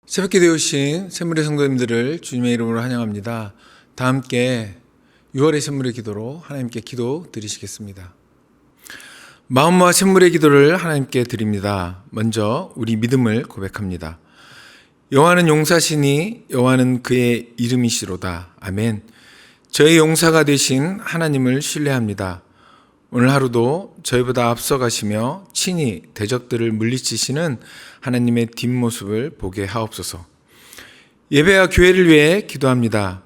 새벽기도에 오신 샘물의 성도님들을 주님의 이름으로 환영합니다. 다 함께 6월의 샘물의 기도로 하나님께 기도 드리시겠습니다. 마음과 샘물의 기도를 하나님께 드립니다. 먼저 우리 믿음을 고백합니다. 여호와는 용사시니 여호와는 그의 이름이시로다. 아멘. 저희 용사가 되신 하나님을 신뢰합니다. 오늘 하루도 저희보다 앞서가시며 친히 대적들을 물리치시는 하나님의 뒷모습을 보게 하옵소서. 예배와 교회를 위해 기도합니다.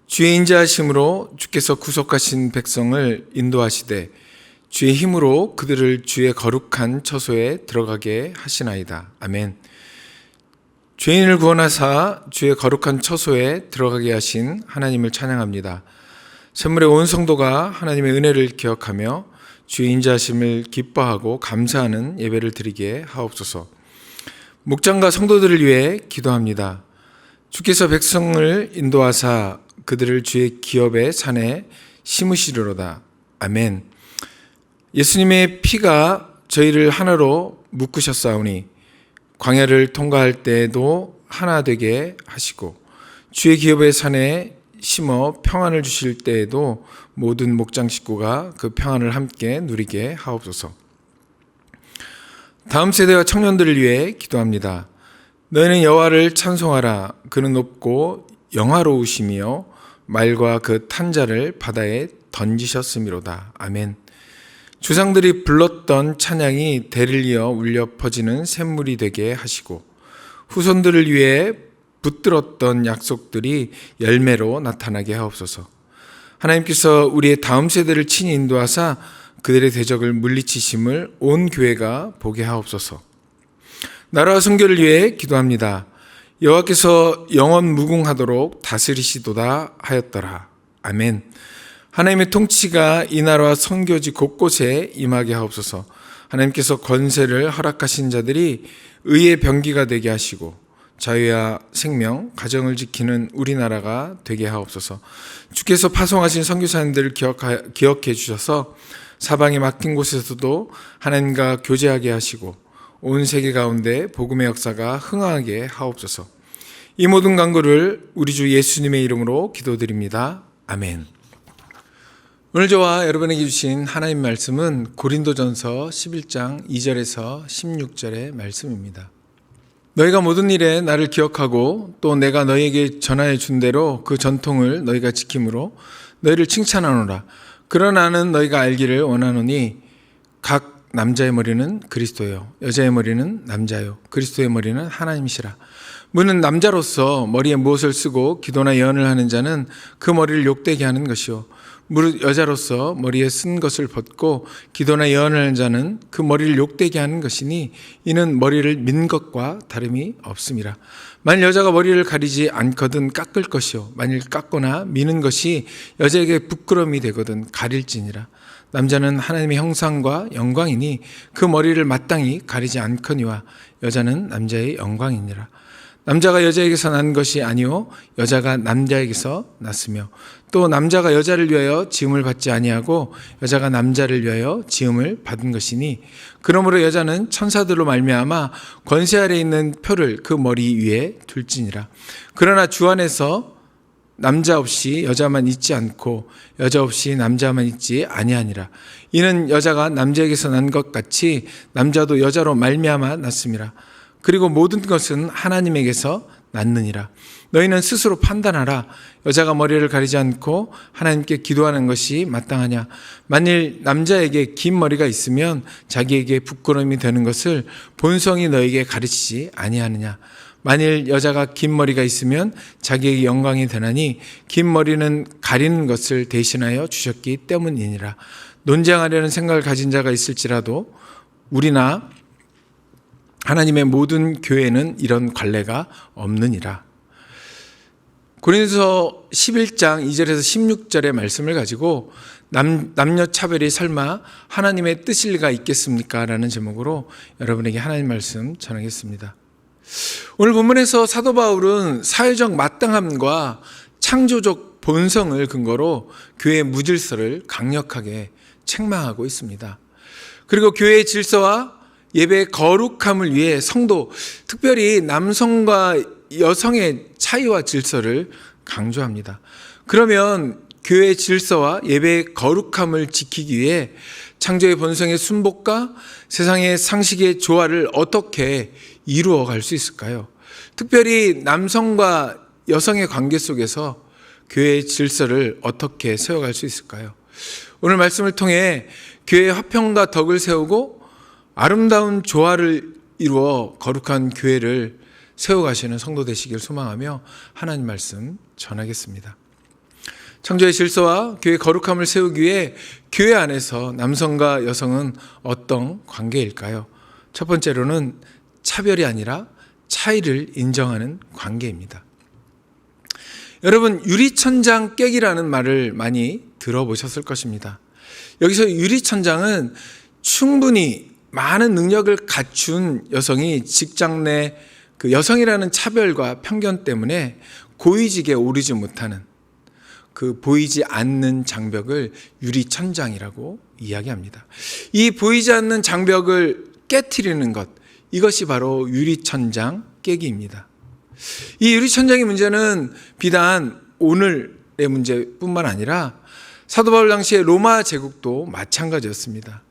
주의 인자하심으로 주께서 구속하신 백성을 인도하시되 주의 힘으로 그들을 주의 거룩한 처소에 들어가게 하시나이다. 아멘. 죄인을 구원하사 주의 거룩한 처소에 들어가게 하신 하나님을 찬양합니다. 샘물의 온 성도가 하나님의 은혜를 기억하며 주의 인자하심을 기뻐하고 감사하는 예배를 드리게 하옵소서. 목장과 성도들을 위해 기도합니다. 주께서 백성을 인도하사 그들을 주의 기업의 산에 심으시리로다. 아멘. 예수님의 피가 저희를 하나로 묶으셨사오니 광야를 통과할 때에도 하나 되게 하시고 주의 기업의 산에 심어 평안을 주실 때에도 모든 목장 식구가 그 평안을 함께 누리게 하옵소서. 다음 세대와 청년들을 위해 기도합니다. 너희는 여호와를 찬송하라. 그는 높고 영화로우시며 말과 그 탄 자를 바다에 던지셨음이로다. 아멘. 조상들이 불렀던 찬양이 대를 이어 울려 퍼지는 샘물이 되게 하시고 후손들을 위해 붙들었던 약속들이 열매로 나타나게 하옵소서. 하나님께서 우리의 다음 세대를 친히 인도하사 그들의 대적을 물리치심을 온 교회가 보게 하옵소서. 나라와 선교를 위해 기도합니다. 여호와께서 영원 무궁하도록 다스리시도다 하였더라. 아멘. 하나님의 통치가 이 나라와 선교지 곳곳에 임하게 하옵소서. 하나님께서 권세를 허락하신 자들이 의의 병기가 되게 하시고 자유와 생명, 가정을 지키는 우리나라가 되게 하옵소서. 주께서 파송하신 선교사님들을 기억해 주셔서 사방에 막힌 곳에서도 하나님과 교제하게 하시고 온 세계 가운데 복음의 역사가 흥하게 하옵소서. 이 모든 간구를 우리 주 예수님의 이름으로 기도드립니다. 아멘. 오늘 저와 여러분에게 주신 하나님 말씀은 고린도전서 11장 2절에서 16절의 말씀입니다. 너희가 모든 일에 나를 기억하고 또 내가 너희에게 전하여 준 대로 그 전통을 너희가 지킴으로 너희를 칭찬하노라. 그러나 나는 너희가 알기를 원하노니 각 남자의 머리는 그리스도요 여자의 머리는 남자요 그리스도의 머리는 하나님이시라. 무는 남자로서 머리에 무엇을 쓰고 기도나 예언을 하는 자는 그 머리를 욕되게 하는 것이요 무릇 여자로서 머리에 쓴 것을 벗고 기도나 예언을 하는 자는 그 머리를 욕되게 하는 것이니 이는 머리를 민 것과 다름이 없음이라. 만일 여자가 머리를 가리지 않거든 깎을 것이요 만일 깎거나 미는 것이 여자에게 부끄러움이 되거든 가릴지니라. 남자는 하나님의 형상과 영광이니 그 머리를 마땅히 가리지 않거니와 여자는 남자의 영광이니라. 남자가 여자에게서 난 것이 아니요 여자가 남자에게서 났으며 또 남자가 여자를 위하여 지음을 받지 아니하고 여자가 남자를 위하여 지음을 받은 것이니 그러므로 여자는 천사들로 말미암아 권세 아래 있는 표를 그 머리 위에 둘지니라. 그러나 주 안에서 남자 없이 여자만 있지 않고 여자 없이 남자만 있지 아니하니라. 이는 여자가 남자에게서 난 것 같이 남자도 여자로 말미암아 났음이라. 그리고 모든 것은 하나님에게서 났느니라. 너희는 스스로 판단하라. 여자가 머리를 가리지 않고 하나님께 기도하는 것이 마땅하냐. 만일 남자에게 긴 머리가 있으면 자기에게 부끄러움이 되는 것을 본성이 너에게 가르치지 아니하느냐. 만일 여자가 긴 머리가 있으면 자기에게 영광이 되나니 긴 머리는 가리는 것을 대신하여 주셨기 때문이니라. 논쟁하려는 생각을 가진 자가 있을지라도 우리나 하나님의 모든 교회는 이런 관례가 없느니라. 고린도서 11장 2절에서 16절의 말씀을 가지고 남녀 차별이 설마 하나님의 뜻일 리가 있겠습니까? 라는 제목으로 여러분에게 하나님 말씀 전하겠습니다. 오늘 본문에서 사도 바울은 사회적 마땅함과 창조적 본성을 근거로 교회의 무질서를 강력하게 책망하고 있습니다. 그리고 교회의 질서와 예배의 거룩함을 위해 성도, 특별히 남성과 여성의 차이와 질서를 강조합니다. 그러면 교회의 질서와 예배의 거룩함을 지키기 위해 창조의 본성의 순복과 세상의 상식의 조화를 어떻게 이루어 갈 수 있을까요? 특별히 남성과 여성의 관계 속에서 교회의 질서를 어떻게 세워갈 수 있을까요? 오늘 말씀을 통해 교회의 화평과 덕을 세우고 아름다운 조화를 이루어 거룩한 교회를 세워가시는 성도 되시길 소망하며 하나님 말씀 전하겠습니다. 창조의 질서와 교회의 거룩함을 세우기 위해 교회 안에서 남성과 여성은 어떤 관계일까요? 첫 번째로는 차별이 아니라 차이를 인정하는 관계입니다. 여러분, 유리천장 깨기라는 말을 많이 들어보셨을 것입니다. 여기서 유리천장은 충분히 많은 능력을 갖춘 여성이 직장 내 그 여성이라는 차별과 편견 때문에 고위직에 오르지 못하는 그 보이지 않는 장벽을 유리천장이라고 이야기합니다. 이 보이지 않는 장벽을 깨트리는 것, 이것이 바로 유리천장 깨기입니다. 이 유리천장의 문제는 비단 오늘의 문제뿐만 아니라 사도 바울 당시의 로마 제국도 마찬가지였습니다.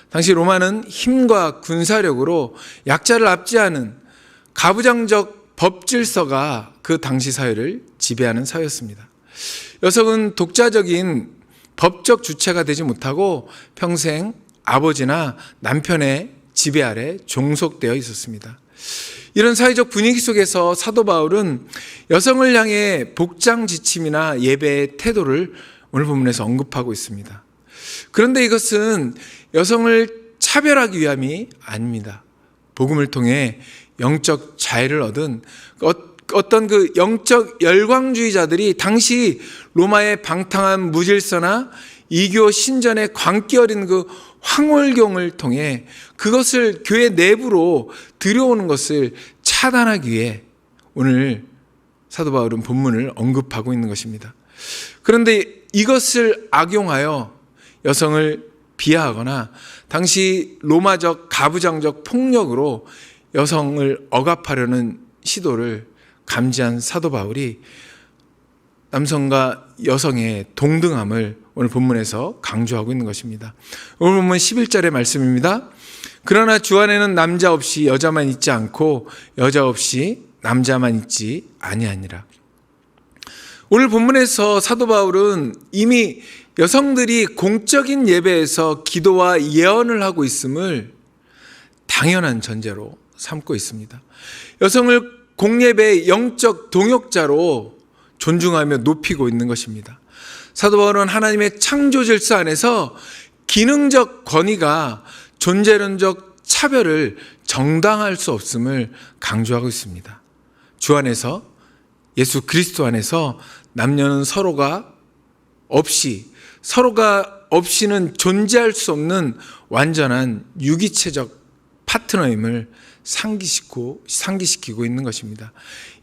당시 로마는 힘과 군사력으로 약자를 압제하는 가부장적 법 질서가 그 당시 사회를 지배하는 사회였습니다. 여성은 독자적인 법적 주체가 되지 못하고 평생 아버지나 남편의 지배 아래 종속되어 있었습니다. 이런 사회적 분위기 속에서 사도 바울은 여성을 향해 복장 지침이나 예배의 태도를 오늘 본문에서 언급하고 있습니다. 그런데 이것은 여성을 차별하기 위함이 아닙니다. 복음을 통해 영적 자유를 얻은 어떤 그 영적 열광주의자들이 당시 로마의 방탕한 무질서나 이교 신전의 광기 어린 그 황홀경을 통해 그것을 교회 내부로 들여오는 것을 차단하기 위해 오늘 사도 바울은 본문을 언급하고 있는 것입니다. 그런데 이것을 악용하여 여성을 비하하거나 당시 로마적 가부장적 폭력으로 여성을 억압하려는 시도를 감지한 사도 바울이 남성과 여성의 동등함을 오늘 본문에서 강조하고 있는 것입니다. 오늘 본문 11절의 말씀입니다. 그러나 주 안에는 남자 없이 여자만 있지 않고 여자 없이 남자만 있지 아니하니라. 오늘 본문에서 사도 바울은 이미 여성들이 공적인 예배에서 기도와 예언을 하고 있음을 당연한 전제로 삼고 있습니다. 여성을 공예배의 영적 동역자로 존중하며 높이고 있는 것입니다. 사도 바울은 하나님의 창조 질서 안에서 기능적 권위가 존재론적 차별을 정당할 수 없음을 강조하고 있습니다. 주 안에서 예수 그리스도 안에서 남녀는 서로가 없이는 존재할 수 없는 완전한 유기체적 파트너임을 상기시키고 있는 것입니다.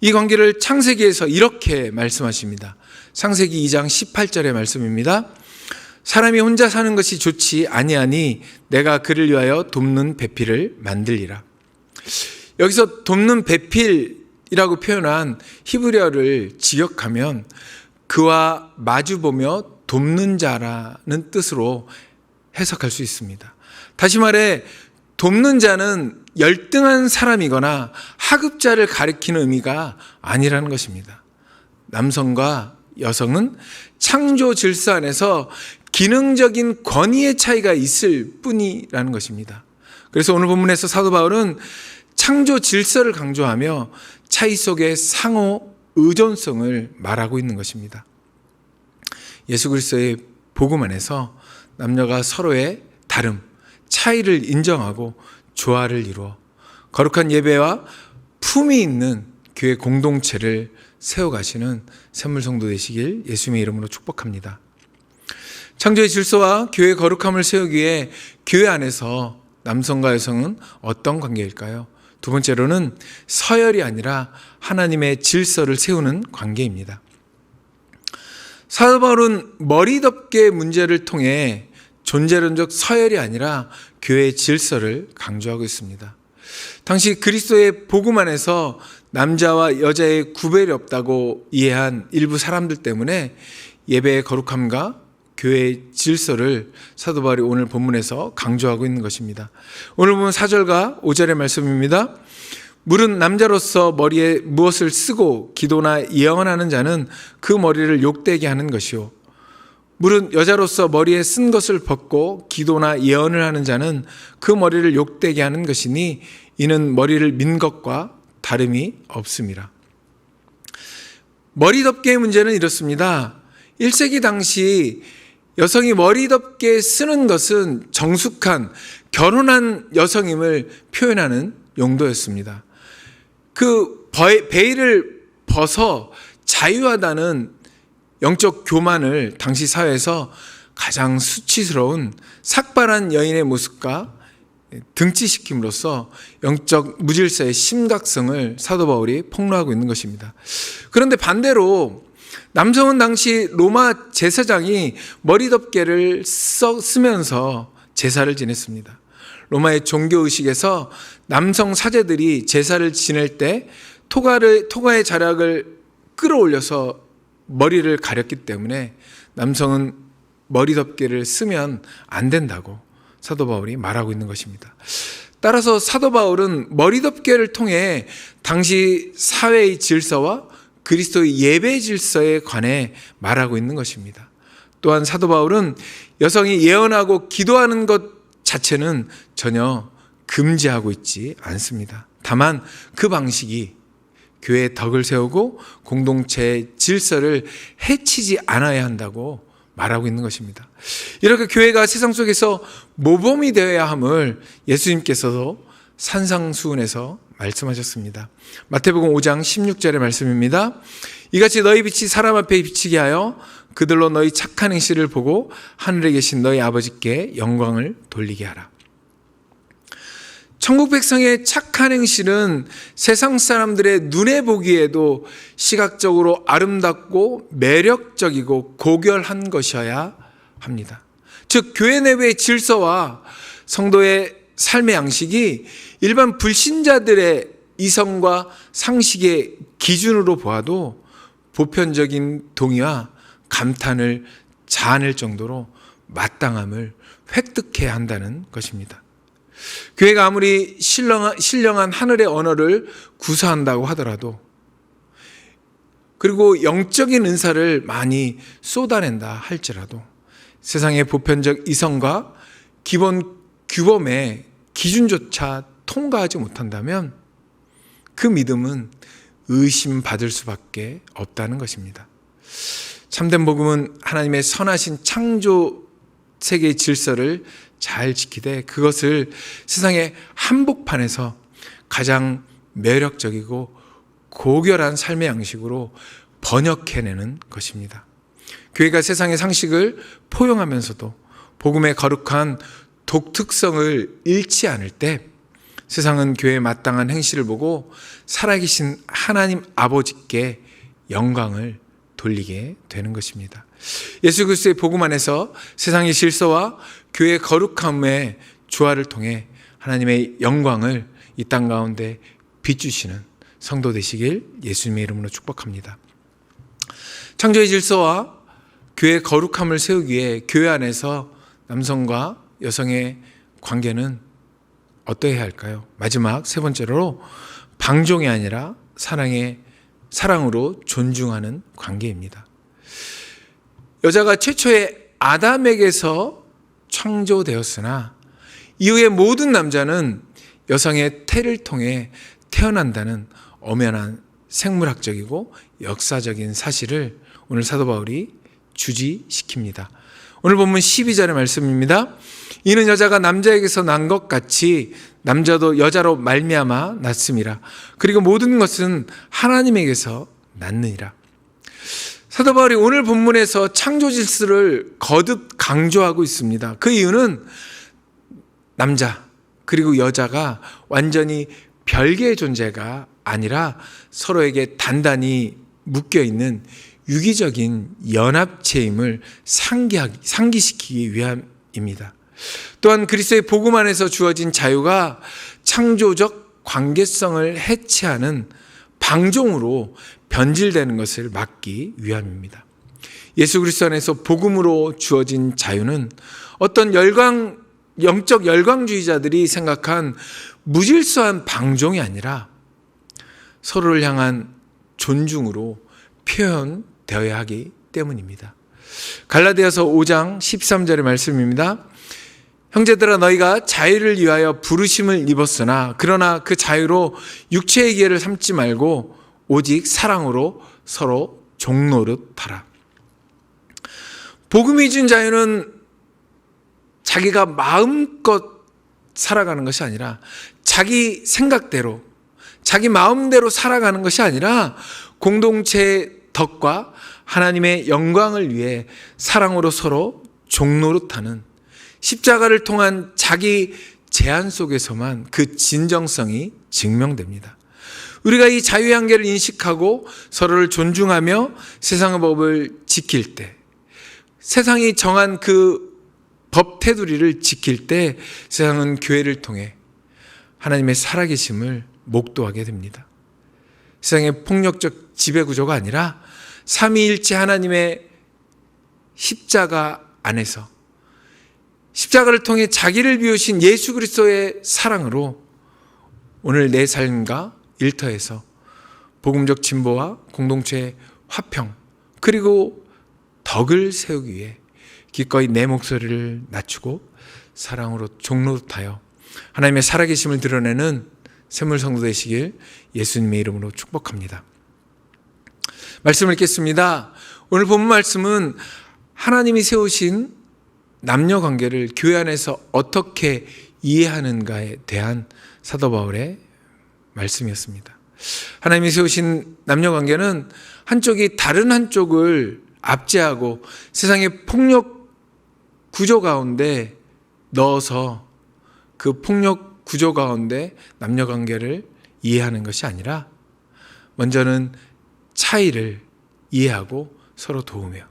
이 관계를 창세기에서 이렇게 말씀하십니다. 창세기 2장 18절의 말씀입니다. 사람이 혼자 사는 것이 좋지 아니하니 내가 그를 위하여 돕는 배필을 만들리라. 여기서 돕는 배필이라고 표현한 히브리어를 직역하면 그와 마주보며 돕는 자라는 뜻으로 해석할 수 있습니다. 다시 말해 돕는 자는 열등한 사람이거나 하급자를 가리키는 의미가 아니라는 것입니다. 남성과 여성은 창조 질서 안에서 기능적인 권위의 차이가 있을 뿐이라는 것입니다. 그래서 오늘 본문에서 사도 바울은 창조 질서를 강조하며 차이 속의 상호 의존성을 말하고 있는 것입니다. 예수 그리스도의 복음 안에서 남녀가 서로의 다름, 차이를 인정하고 조화를 이루어 거룩한 예배와 품위 있는 교회 공동체를 세워가시는 샘물 성도 되시길 예수님의 이름으로 축복합니다. 창조의 질서와 교회의 거룩함을 세우기 위해 교회 안에서 남성과 여성은 어떤 관계일까요? 두 번째로는 서열이 아니라 하나님의 질서를 세우는 관계입니다. 사도 바울은 머리덮개 문제를 통해 존재론적 서열이 아니라 교회의 질서를 강조하고 있습니다. 당시 그리스도의 복음 안에서 남자와 여자의 구별이 없다고 이해한 일부 사람들 때문에 예배의 거룩함과 교회의 질서를 사도 바울이 오늘 본문에서 강조하고 있는 것입니다. 오늘 보면 4절과 5절의 말씀입니다. 물은 남자로서 머리에 무엇을 쓰고 기도나 예언하는 자는 그 머리를 욕되게 하는 것이요, 물은 여자로서 머리에 쓴 것을 벗고 기도나 예언을 하는 자는 그 머리를 욕되게 하는 것이니 이는 머리를 민 것과 다름이 없습니다. 머리 덮개의 문제는 이렇습니다. 1세기 당시 여성이 머리 덮개 쓰는 것은 정숙한 결혼한 여성임을 표현하는 용도였습니다. 그 베일을 벗어 자유하다는 영적 교만을 당시 사회에서 가장 수치스러운 삭발한 여인의 모습과 등치시킴으로써 영적 무질서의 심각성을 사도 바울이 폭로하고 있는 것입니다. 그런데 반대로 남성은 당시 로마 제사장이 머리덮개를 쓰면서 제사를 지냈습니다. 로마의 종교의식에서 남성 사제들이 제사를 지낼 때 토가의 자락을 끌어올려서 머리를 가렸기 때문에 남성은 머리덮개를 쓰면 안 된다고 사도 바울이 말하고 있는 것입니다. 따라서 사도 바울은 머리덮개를 통해 당시 사회의 질서와 그리스도의 예배 질서에 관해 말하고 있는 것입니다. 또한 사도 바울은 여성이 예언하고 기도하는 것 자체는 전혀 금지하고 있지 않습니다. 다만 그 방식이 교회의 덕을 세우고 공동체의 질서를 해치지 않아야 한다고 말하고 있는 것입니다. 이렇게 교회가 세상 속에서 모범이 되어야 함을 예수님께서도 산상수훈에서 말씀하셨습니다. 마태복음 5장 16절의 말씀입니다. 이같이 너희 빛이 사람 앞에 비치게 하여 그들로 너희 착한 행실을 보고 하늘에 계신 너희 아버지께 영광을 돌리게 하라. 천국 백성의 착한 행실은 세상 사람들의 눈에 보기에도 시각적으로 아름답고 매력적이고 고결한 것이어야 합니다. 즉 교회 내부의 질서와 성도의 삶의 양식이 일반 불신자들의 이성과 상식의 기준으로 보아도 보편적인 동의와 감탄을 자아낼 정도로 마땅함을 획득해야 한다는 것입니다. 교회가 아무리 신령한 하늘의 언어를 구사한다고 하더라도, 그리고 영적인 은사를 많이 쏟아낸다 할지라도 세상의 보편적 이성과 기본 규범의 기준조차 통과하지 못한다면 그 믿음은 의심받을 수밖에 없다는 것입니다. 참된 복음은 하나님의 선하신 창조 세계의 질서를 잘 지키되 그것을 세상의 한복판에서 가장 매력적이고 고결한 삶의 양식으로 번역해내는 것입니다. 교회가 세상의 상식을 포용하면서도 복음의 거룩한 독특성을 잃지 않을 때 세상은 교회의 마땅한 행실을 보고 살아계신 하나님 아버지께 영광을 돌리게 되는 것입니다. 예수 그리스도의 복음 안에서 세상의 질서와 교회의 거룩함의 조화를 통해 하나님의 영광을 이 땅 가운데 비추시는 성도 되시길 예수님의 이름으로 축복합니다. 창조의 질서와 교회의 거룩함을 세우기 위해 교회 안에서 남성과 여성의 관계는 어떠해야 할까요? 마지막 세 번째로 방종이 아니라 사랑으로 존중하는 관계입니다. 여자가 최초의 아담에게서 창조되었으나 이후의 모든 남자는 여성의 태를 통해 태어난다는 엄연한 생물학적이고 역사적인 사실을 오늘 사도 바울이 주지시킵니다. 오늘 본문 12절의 말씀입니다. 이는 여자가 남자에게서 난 것 같이 남자도 여자로 말미암아 났음이라. 그리고 모든 것은 하나님에게서 났느니라. 사도 바울이 오늘 본문에서 창조 질서를 거듭 강조하고 있습니다. 그 이유는 남자 그리고 여자가 완전히 별개의 존재가 아니라 서로에게 단단히 묶여있는 유기적인 연합체임을 상기시키기 위함입니다. 또한 그리스도의 복음 안에서 주어진 자유가 창조적 관계성을 해체하는 방종으로 변질되는 것을 막기 위함입니다. 예수 그리스도 안에서 복음으로 주어진 자유는 어떤 영적 열광주의자들이 생각한 무질서한 방종이 아니라 서로를 향한 존중으로 표현되어야 하기 때문입니다. 갈라디아서 5장 13절의 말씀입니다. 형제들아, 너희가 자유를 위하여 부르심을 입었으나 그러나 그 자유로 육체의 기회를 삼지 말고 오직 사랑으로 서로 종노릇하라. 복음이 준 자유는 자기가 마음껏 살아가는 것이 아니라 자기 생각대로, 자기 마음대로 살아가는 것이 아니라 공동체의 덕과 하나님의 영광을 위해 사랑으로 서로 종노릇하는 십자가를 통한 자기 제한 속에서만 그 진정성이 증명됩니다. 우리가 이 자유의 한계를 인식하고 서로를 존중하며 세상의 법을 지킬 때, 세상이 정한 그 법 테두리를 지킬 때 세상은 교회를 통해 하나님의 살아계심을 목도하게 됩니다. 세상의 폭력적 지배구조가 아니라 삼위일체 하나님의 십자가 안에서 십자가를 통해 자기를 비우신 예수 그리스도의 사랑으로 오늘 내 삶과 일터에서 복음적 진보와 공동체의 화평 그리고 덕을 세우기 위해 기꺼이 내 목소리를 낮추고 사랑으로 종노릇하여 하나님의 살아계심을 드러내는 샘물 성도 되시길 예수님의 이름으로 축복합니다. 말씀을 읽겠습니다. 오늘 본문 말씀은 하나님이 세우신 남녀 관계를 교회 안에서 어떻게 이해하는가에 대한 사도 바울의 말씀이었습니다. 하나님이 세우신 남녀 관계는 한쪽이 다른 한쪽을 압제하고 세상의 폭력 구조 가운데 넣어서 그 폭력 구조 가운데 남녀 관계를 이해하는 것이 아니라 먼저는 차이를 이해하고 서로 도우며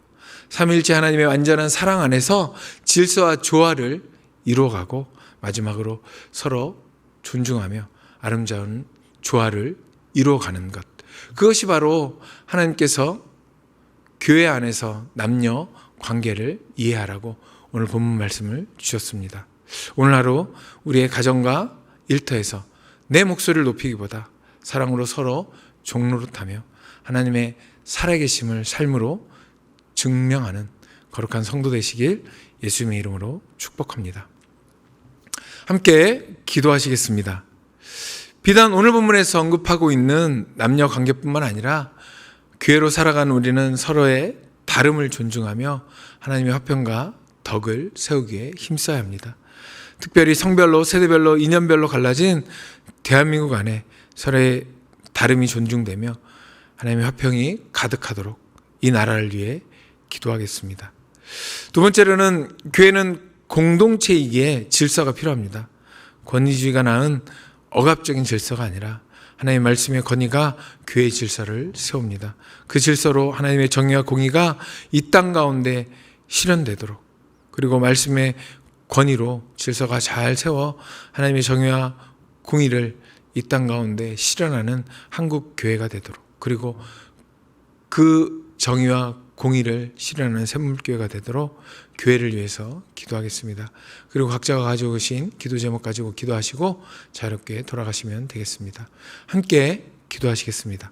삼위일체 하나님의 완전한 사랑 안에서 질서와 조화를 이루어가고 마지막으로 서로 존중하며 아름다운 조화를 이루어가는 것, 그것이 바로 하나님께서 교회 안에서 남녀 관계를 이해하라고 오늘 본문 말씀을 주셨습니다. 오늘 하루 우리의 가정과 일터에서 내 목소리를 높이기보다 사랑으로 서로 종노릇하며 하나님의 살아계심을 삶으로 증명하는 거룩한 성도 되시길 예수님의 이름으로 축복합니다. 함께 기도하시겠습니다. 비단 오늘 본문에서 언급하고 있는 남녀 관계뿐만 아니라 교회로 살아가는 우리는 서로의 다름을 존중하며 하나님의 화평과 덕을 세우기에 힘써야 합니다. 특별히 성별로, 세대별로, 인연별로 갈라진 대한민국 안에 서로의 다름이 존중되며 하나님의 화평이 가득하도록 이 나라를 위해 기도하겠습니다. 두 번째로는 교회는 공동체이기에 질서가 필요합니다. 권위주의가 낳은 억압적인 질서가 아니라 하나님의 말씀의 권위가 교회의 질서를 세웁니다. 그 질서로 하나님의 정의와 공의가 이 땅 가운데 실현되도록, 그리고 말씀의 권위로 질서가 잘 세워 하나님의 정의와 공의를 이 땅 가운데 실현하는 한국 교회가 되도록, 그리고 그 정의와 공의를 실현하는 샘물교회가 되도록 교회를 위해서 기도하겠습니다. 그리고 각자가 가지고 계신 기도 제목 가지고 기도하시고 자유롭게 돌아가시면 되겠습니다. 함께 기도하시겠습니다.